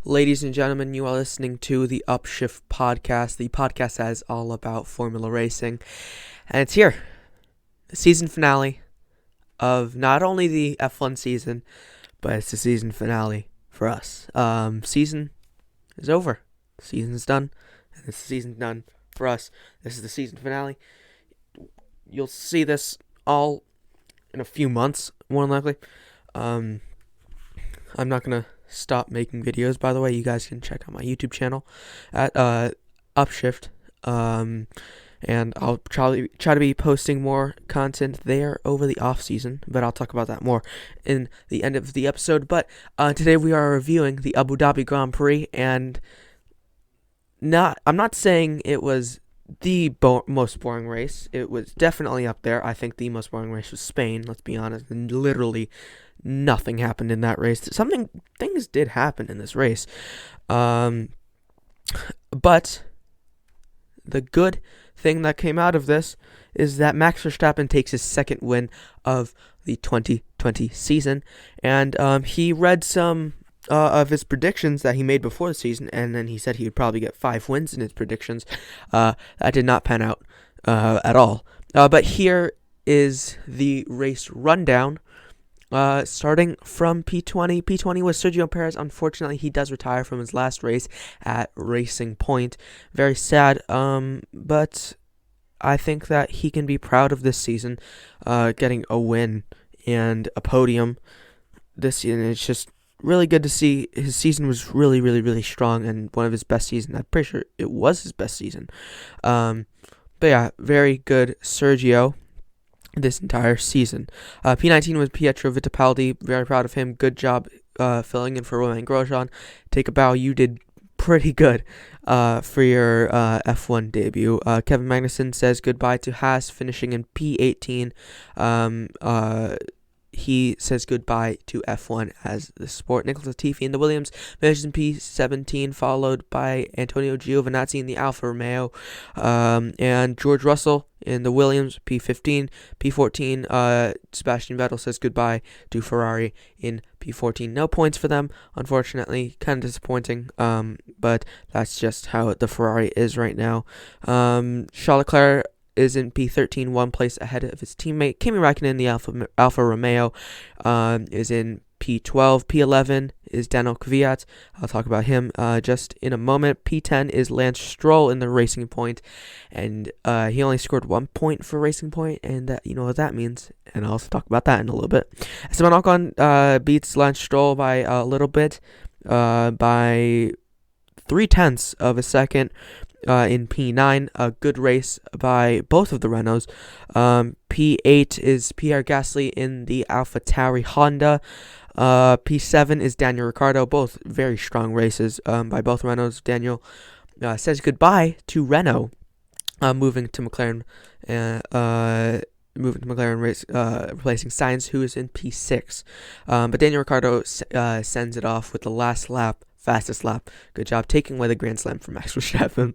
Ladies and gentlemen, you are listening to the Upshift podcast, the podcast that is all about Formula Racing. And it's here, the season finale of not only the F1 season, but it's the season finale for us. Season is over. Season's done, and this season's done for us. This is the season finale. You'll see this all in a few months, more than likely. I'm not going to stop making videos, by the way. You guys can check out my YouTube channel at Upshift, and I'll try to be posting more content there over the off season, but I'll talk about that more in the end of the episode. But today we are reviewing the Abu Dhabi Grand Prix, and I'm not saying it was the most boring race. It was definitely up there. I think the most boring race was Spain, let's be honest, and literally nothing happened in that race. Things did happen in this race. But the good thing that came out of this is that Max Verstappen takes his second win of the 2020 season, and he read some of his predictions that he made before the season, and then he said he would probably get 5 wins in his predictions. That did not pan out at all. But here is the race rundown. Starting from P20. P20 was Sergio Perez. Unfortunately, he does retire from his last race at Racing Point. Very sad, but I think that he can be proud of this season, getting a win and a podium this season. It's just really good to see. His season was really, really, really strong and one of his best seasons. I'm pretty sure it was his best season. But yeah, very good Sergio this entire season. P19 was Pietro Fittipaldi. Very proud of him. Good job filling in for Romain Grosjean. Take a bow. You did pretty good for your F1 debut. Kevin Magnussen says goodbye to Haas, finishing in P18. He says goodbye to F1 as the sport. Nicholas Latifi in the Williams finishes in P17, followed by Antonio Giovinazzi in the Alfa Romeo, and George Russell in the Williams, P15. P14, Sebastian Vettel says goodbye to Ferrari in P14. No points for them, unfortunately. Kind of disappointing, but that's just how the Ferrari is right now. Charles Leclerc is in P13, one place ahead of his teammate. Kimi Räikkönen in the Alfa Romeo is in P12. P11 is Daniel Kvyat. I'll talk about him just in a moment. P10 is Lance Stroll in the Racing Point, and he only scored 1 point for Racing Point, and that, you know what that means, and I'll also talk about that in a little bit. Esteban Ocon beats Lance Stroll by a little bit, by 0.3 of a second. In P9, a good race by both of the Renaults. P8 is Pierre Gasly in the AlphaTauri Honda. P7 is Daniel Ricciardo. Both very strong races by both Renaults. Daniel says goodbye to Renault, moving to McLaren. Replacing Sainz, who is in P6. But Daniel Ricciardo sends it off with the last lap. Fastest lap. Good job taking away the Grand Slam from Max Verstappen.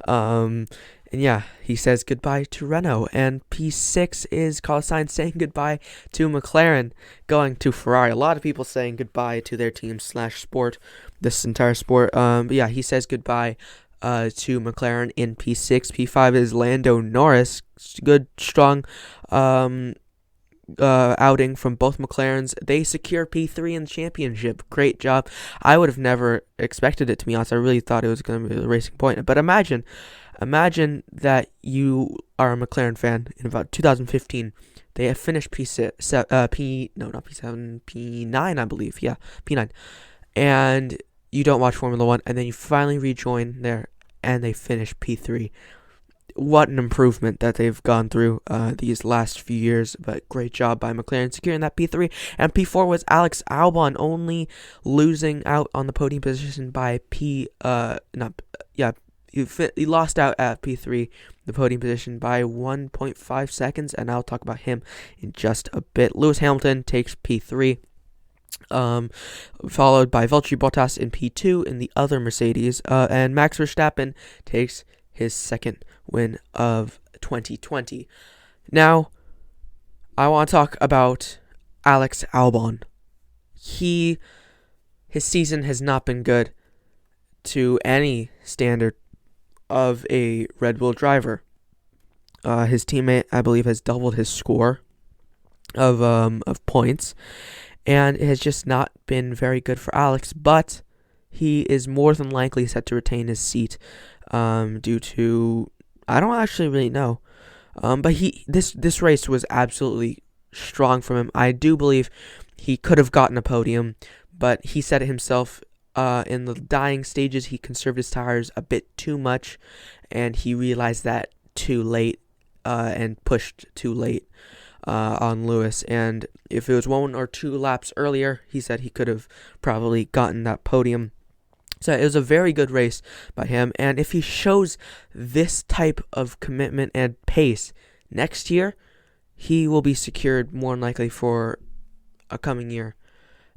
And yeah, he says goodbye to Renault. And P6 is Carlos Sainz saying goodbye to McLaren, going to Ferrari. A lot of people saying goodbye to their team / sport, this entire sport. But yeah, he says goodbye to McLaren in P6. P5 is Lando Norris. Good, strong outing from both McLarens. They secure P3 in the championship. Great job. I would have never expected it, to be honest. I really thought it was going to be the Racing Point. But imagine that you are a McLaren fan in about 2015. They have finished P9, I believe. Yeah, P9. And you don't watch Formula 1, and then you finally rejoin there, and they finish P3. What an improvement that they've gone through these last few years, but great job by McLaren securing that P3. And P4 was Alex Albon, only losing out on the podium position by he lost out at P3, the podium position, by 1.5 seconds, and I'll talk about him in just a bit. Lewis Hamilton takes P3. Followed by Valtteri Bottas in P2 in the other Mercedes, and Max Verstappen takes his second win of 2020. Now, I want to talk about Alex Albon. His season has not been good. to any standard of a Red Bull driver. His teammate, I believe, has doubled his score of points, and it has just not been very good for Alex. But he is more than likely set to retain his seat, due to, I don't actually really know, but this race was absolutely strong from him. I do believe he could have gotten a podium, but he said it himself. In the dying stages, he conserved his tires a bit too much, and he realized that too late, and pushed too late on Lewis. And if it was 1 or 2 laps earlier, he said he could have probably gotten that podium. So it was a very good race by him, and if he shows this type of commitment and pace next year, he will be secured more than likely for a coming year.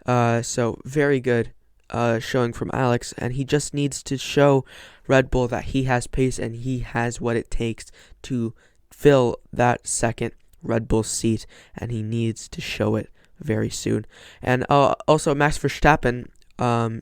So very good showing from Alex, and he just needs to show Red Bull that he has pace and he has what it takes to fill that second Red Bull seat, and he needs to show it very soon. And also Max Verstappen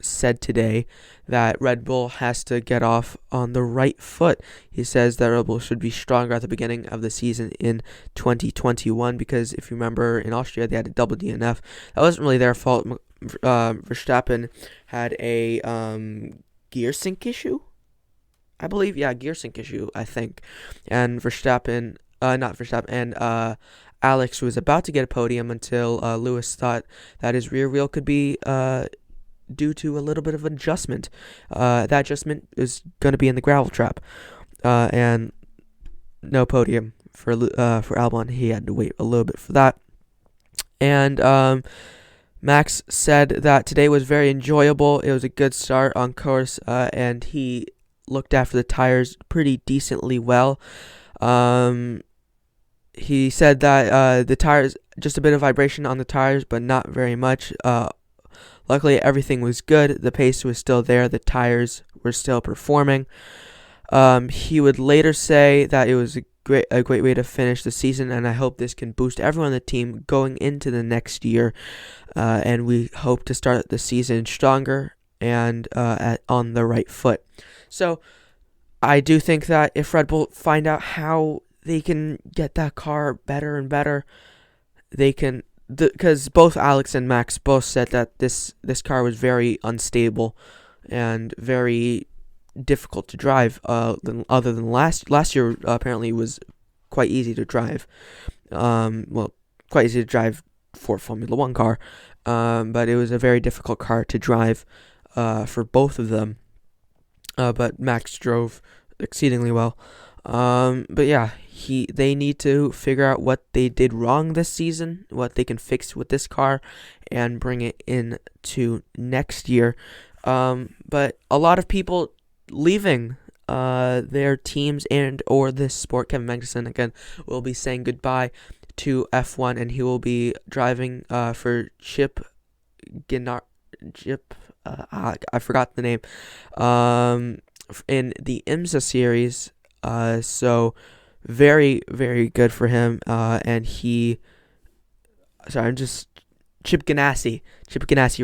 said today that Red Bull has to get off on the right foot. He says that Red Bull should be stronger at the beginning of the season in 2021, because if you remember, in Austria they had a double DNF. That wasn't really their fault. Verstappen had a gear sync issue, I believe. Yeah, gear sync issue, I think. And Alex was about to get a podium until Lewis thought that his rear wheel could be due to a little bit of adjustment. That adjustment is going to be in the gravel trap, and no podium for Albon. He had to wait a little bit for that. And Max said that today was very enjoyable. It was a good start on course, and he looked after the tires pretty decently well. He said that the tires, just a bit of vibration on the tires, but not very much. Luckily, everything was good. The pace was still there. The tires were still performing. He would later say that it was a great way to finish the season, and I hope this can boost everyone on the team going into the next year. And we hope to start the season stronger and on the right foot. So I do think that if Red Bull find out how they can get that car better and better, they can, because both Alex and Max both said that this car was very unstable and very difficult to drive, other than last year apparently was quite easy to drive. Quite easy to drive for a Formula 1 car, but it was a very difficult car to drive for both of them. But Max drove exceedingly well. But yeah, they need to figure out what they did wrong this season, what they can fix with this car, and bring it into next year. But a lot of people leaving their teams and or this sport. Kevin Magnussen again will be saying goodbye to F1, and he will be driving for Chip. I forgot the name. In the IMSA series. So very, very good for him. And Chip Ganassi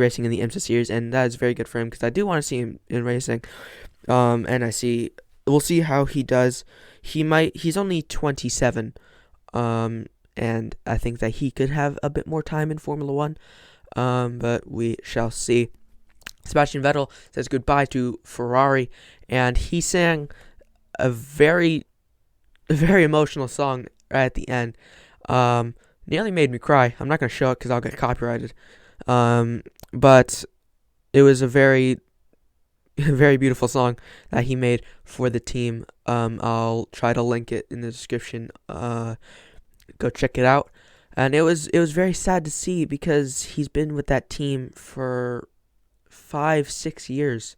racing in the IMSA series, and that is very good for him because I do want to see him in racing. And we'll see how he does. He's only 27. And I think that he could have a bit more time in Formula 1. But we shall see. Sebastian Vettel says goodbye to Ferrari, and he sang a very, very emotional song right at the end. Nearly made me cry. I'm not going to show it because I'll get copyrighted. But it was a very, very beautiful song that he made for the team. I'll try to link it in the description. Go check it out. And it was very sad to see because he's been with that team for 5-6 years,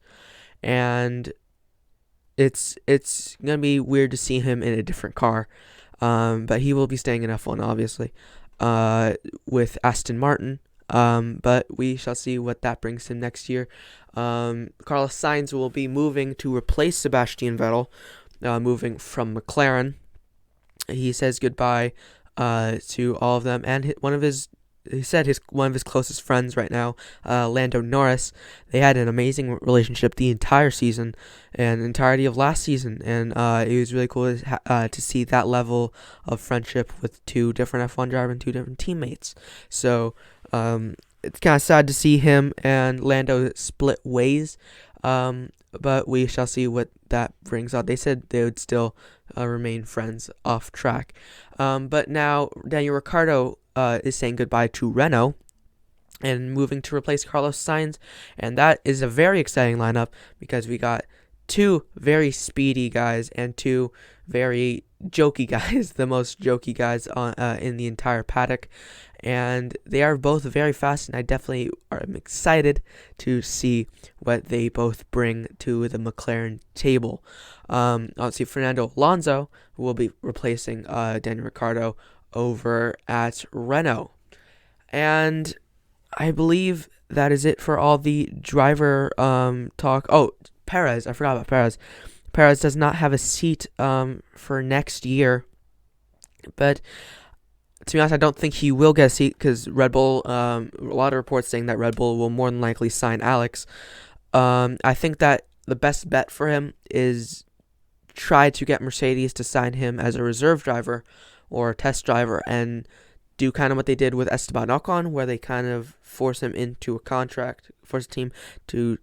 and it's gonna be weird to see him in a different car. But he will be staying in F1 obviously, with Aston Martin. But we shall see what that brings him next year. Carlos Sainz will be moving to replace Sebastian Vettel, moving from McLaren. He says goodbye to all of them, and one of his he said one of his closest friends right now, Lando Norris. They had an amazing relationship the entire season and entirety of last season, and it was really cool to see that level of friendship with two different F1 drivers and two different teammates. So it's kind of sad to see him and Lando split ways, but we shall see what that brings out. They said they would still remain friends off track. But now Daniel Ricciardo is saying goodbye to Renault and moving to replace Carlos Sainz, and that is a very exciting lineup because we got two very speedy guys and two very jokey guys, the most jokey guys in the entire paddock, and they are both very fast, and I definitely am excited to see what they both bring to the McLaren table. Obviously, Fernando Alonso will be replacing Daniel Ricciardo over at Renault, and I believe that is it for all the driver talk. Oh, Perez, I forgot about Perez. Perez does not have a seat for next year, but to be honest, I don't think he will get a seat because Red Bull, a lot of reports saying that Red Bull will more than likely sign Alex. I think that the best bet for him is try to get Mercedes to sign him as a reserve driver or a test driver and do kind of what they did with Esteban Ocon, where they kind of force him into a contract, force the team to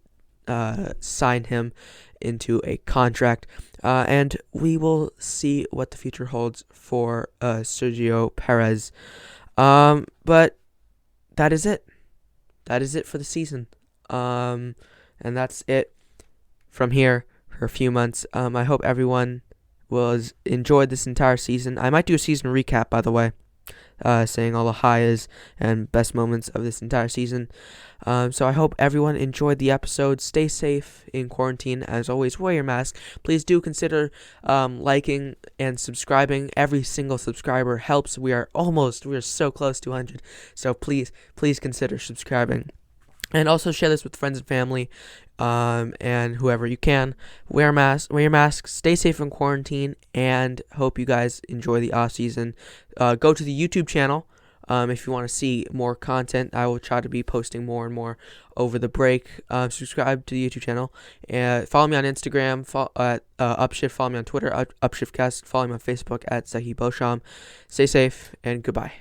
sign him into a contract, and we will see what the future holds for Sergio Perez. But that is it. That is it for the season. And that's it from here for a few months. I hope everyone was enjoyed this entire season. I might do a season recap, by the way, saying all the highs and best moments of this entire season. So I hope everyone enjoyed the episode. Stay safe in quarantine. As always, wear your mask. Please do consider liking and subscribing. Every single subscriber helps. We are so close to 100. So please consider subscribing. And also share this with friends and family, and whoever you can. Wear your mask, stay safe in quarantine, and hope you guys enjoy the off season. Go to the YouTube channel if you want to see more content. I will try to be posting more and more over the break. Subscribe to the YouTube channel, and follow me on Instagram at Upshift. Follow me on Twitter, UpshiftCast. Follow me on Facebook at Zahi Bosham. Stay safe and goodbye.